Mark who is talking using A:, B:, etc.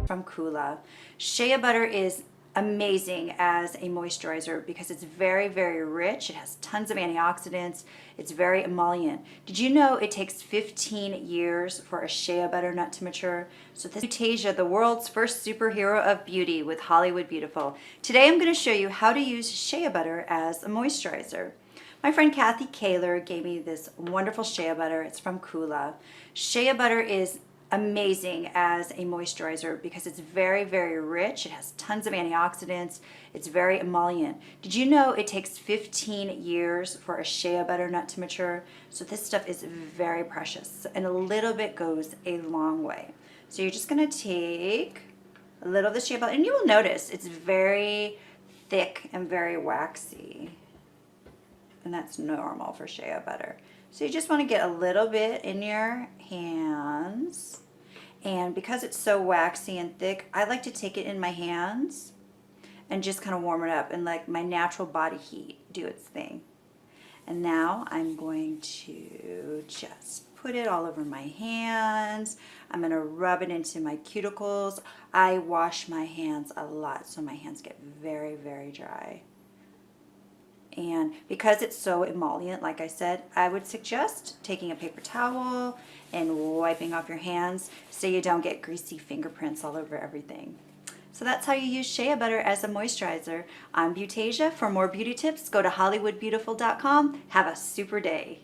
A: from Kula. Shea butter is amazing as a moisturizer because it's very, very rich. It has tons of antioxidants. It's very emollient. Did you know it takes 15 years for a shea butter nut to mature? So this is Tasia, the world's first superhero of beauty with Hollywood Beautiful. Today I'm going to show you how to use shea butter as a moisturizer. My friend Kathy Kaler gave me this wonderful shea butter. It's from Kula. Shea butter is amazing as a moisturizer because it's very, very rich. It has tons of antioxidants. It's very emollient. Did you know it takes 15 years for a shea butter nut to mature? So this stuff is very precious, and a little bit goes a long way. So you're just going to take a little of the shea butter, and you will notice it's very thick and very waxy, and that's normal for shea butter. So you just want to get a little bit in your hands, and because it's so waxy and thick, I like to take it in my hands and just kind of warm it up and let my natural body heat do its thing. And now I'm going to just put it all over my hands. I'm going to rub it into my cuticles. I wash my hands a lot, so my hands get very, very dry. And because it's so emollient, like I said, I would suggest taking a paper towel and wiping off your hands so you don't get greasy fingerprints all over everything. So that's how you use shea butter as a moisturizer. I'm Tasia. For more beauty tips, go to HollywoodBeautiful.com. Have a super day.